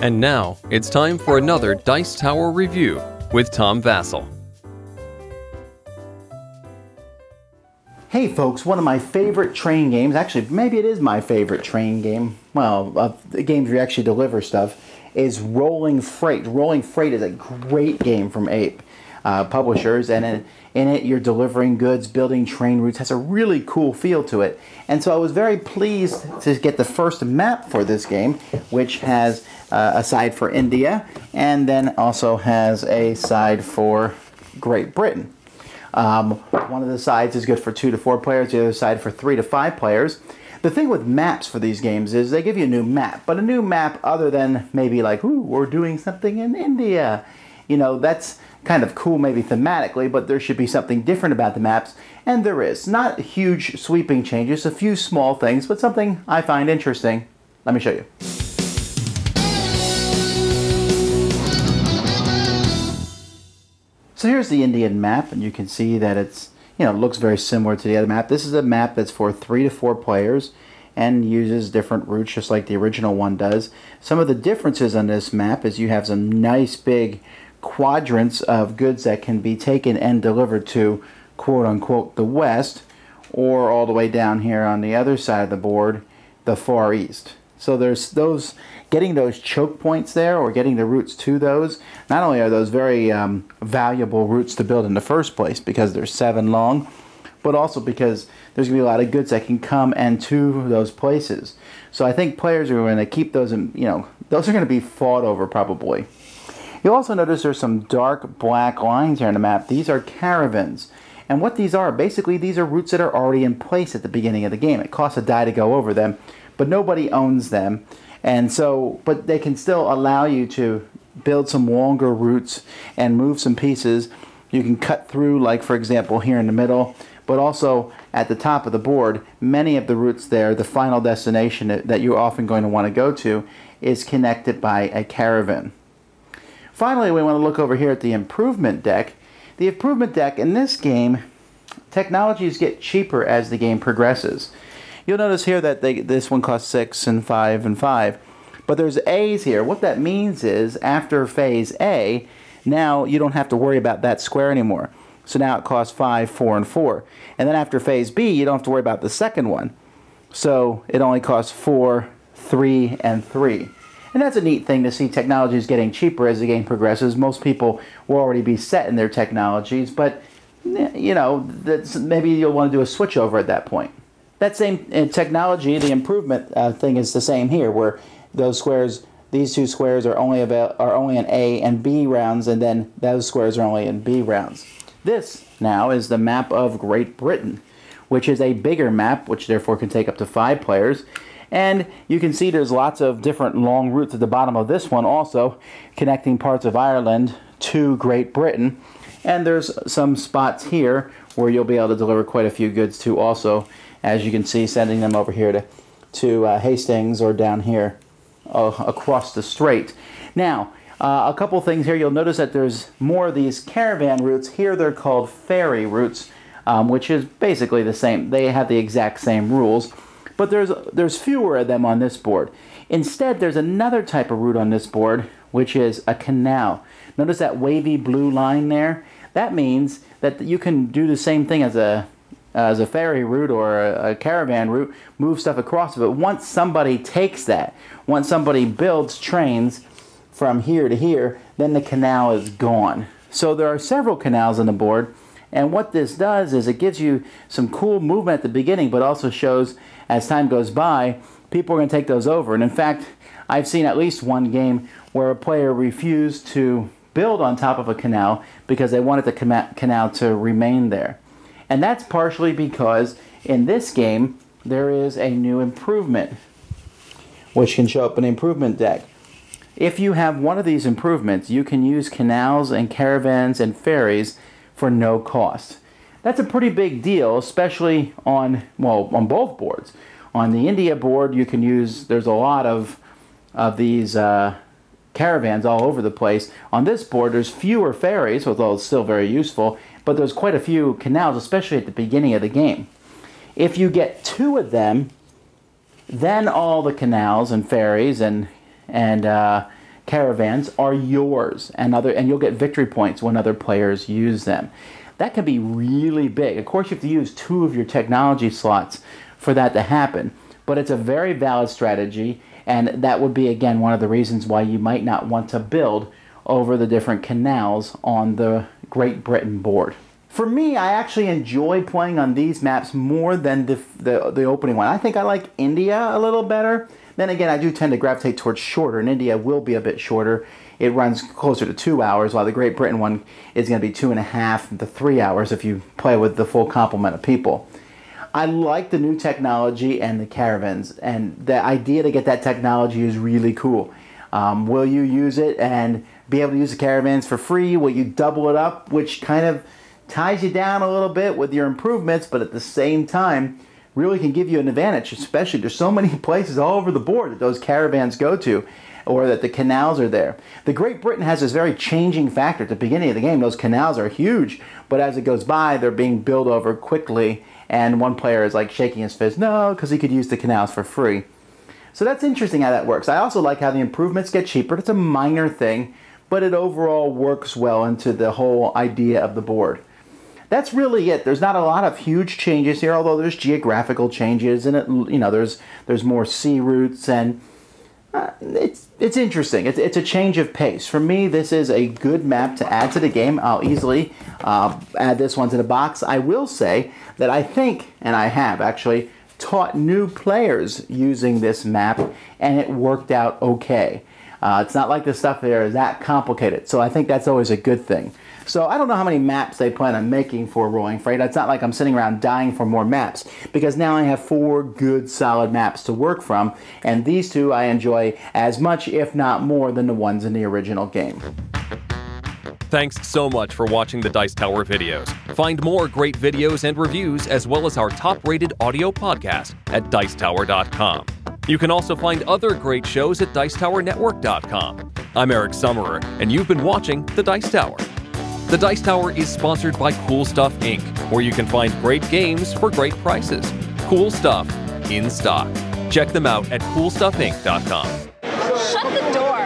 And now, it's time for another Dice Tower review with Tom Vasel. Hey folks, one of my favorite train games, actually maybe it is my favorite train game, well, of the games where you actually deliver stuff, is Rolling Freight. Rolling Freight is a great game from Ape Publishers, and in it you're delivering goods, building train routes, has a really cool feel to it. And so I was very pleased to get the first map for this game, which has a side for India, and then also has a side for Great Britain. One of the sides is good for 2 to 4 players, the other side for 3 to 5 players. The thing with maps for these games is they give you a new map, but a new map other than maybe like, ooh, we're doing something in India. You know, that's kind of cool maybe thematically, but there should be something different about the maps, and there is. Not huge sweeping changes, a few small things, but something I find interesting. Let me show you. So here's the Indian map, and you can see that it's, looks very similar to the other map. This is a map that's for 3 to 4 players and uses different routes just like the original one does. Some of the differences on this map is you have some nice big quadrants of goods that can be taken and delivered to quote-unquote the west, or all the way down here on the other side of the board, the far east. So there's those, getting those choke points there, or getting the routes to those, not only are those very valuable routes to build in the first place because they're 7 long, but also because there's going to be a lot of goods that can come and to those places. So I think players are going to keep those, those are going to be fought over probably. You'll also notice there's some dark black lines here on the map. These are caravans. And what these are, basically these are routes that are already in place at the beginning of the game. It costs a die to go over them, but nobody owns them. And so, but they can still allow you to build some longer routes and move some pieces. You can cut through, like for example here in the middle, but also at the top of the board, many of the routes there, the final destination that you're often going to want to go to is connected by a caravan. Finally, we want to look over here at the improvement deck. The improvement deck in this game, technologies get cheaper as the game progresses. You'll notice here that this one costs 6 and 5 and 5. But there's A's here. What that means is after phase A, now you don't have to worry about that square anymore. So now it costs 5, 4, and 4. And then after phase B, you don't have to worry about the second one. So it only costs 4, 3, and 3. And that's a neat thing to see technologies getting cheaper as the game progresses. Most people will already be set in their technologies, but maybe you'll want to do a switch over at that point. That same technology, the improvement thing is the same here, where those squares, these 2 squares are only in A and B rounds, and then those squares are only in B rounds. This now is the map of Great Britain, which is a bigger map, which therefore can take up to 5 players. And you can see there's lots of different long routes at the bottom of this one also, connecting parts of Ireland to Great Britain. And there's some spots here where you'll be able to deliver quite a few goods to also, as you can see, sending them over here to Hastings or down here across the strait. Now, a couple things here. You'll notice that there's more of these caravan routes. Here they're called ferry routes, which is basically the same. They have the exact same rules. But there's fewer of them on this board. Instead, there's another type of route on this board, which is a canal. Notice that wavy blue line there? That means that you can do the same thing as a ferry route or a caravan route, move stuff across it. But once somebody takes that, once somebody builds trains from here to here, then the canal is gone. So there are several canals on the board. And what this does is it gives you some cool movement at the beginning, but also shows as time goes by, people are going to take those over. And in fact, I've seen at least one game where a player refused to build on top of a canal because they wanted the canal to remain there. And that's partially because in this game, there is a new improvement, which can show up in the improvement deck. If you have one of these improvements, you can use canals and caravans and ferries for no cost. That's a pretty big deal, especially on both boards. On the India board, you can use, there's a lot of these caravans all over the place. On this board, there's fewer ferries, although it's still very useful, but there's quite a few canals, especially at the beginning of the game. If you get 2 of them, then all the canals and ferries and caravans are yours, and you'll get victory points when other players use them. That can be really big. Of course, you have to use 2 of your technology slots for that to happen, but it's a very valid strategy, and that would be, again, one of the reasons why you might not want to build over the different canals on the Great Britain board. For me, I actually enjoy playing on these maps more than the opening one. I think I like India a little better. Then again, I do tend to gravitate towards shorter, and India will be a bit shorter. It runs closer to 2 hours, while the Great Britain one is going to be 2.5 to 3 hours if you play with the full complement of people. I like the new technology and the caravans, and the idea to get that technology is really cool. Will you use it and be able to use the caravans for free? Will you double it up, which kind of ties you down a little bit with your improvements, but at the same time really can give you an advantage, especially there's so many places all over the board that those caravans go to, or that the canals are there. The Great Britain has this very changing factor at the beginning of the game. Those canals are huge, but as it goes by, they're being built over quickly, and one player is like shaking his fist, no, because he could use the canals for free. So that's interesting how that works. I also like how the improvements get cheaper. It's a minor thing, but it overall works well into the whole idea of the board. That's really it. There's not a lot of huge changes here, although there's geographical changes, and there's more sea routes, and it's interesting. It's a change of pace. For me, this is a good map to add to the game. I'll easily add this one to the box. I will say that I think, and I have actually, taught new players using this map, and it worked out okay. It's not like the stuff there is that complicated, so I think that's always a good thing. So I don't know how many maps they plan on making for Rolling Freight. It's not like I'm sitting around dying for more maps, because now I have 4 good solid maps to work from, and these 2 I enjoy as much, if not more, than the ones in the original game. Thanks so much for watching the Dice Tower videos. Find more great videos and reviews, as well as our top-rated audio podcast at Dicetower.com. You can also find other great shows at Dicetowernetwork.com. I'm Eric Summerer, and you've been watching The Dice Tower. The Dice Tower is sponsored by Cool Stuff Inc., where you can find great games for great prices. Cool stuff in stock. Check them out at CoolStuffInc.com. Shut the door.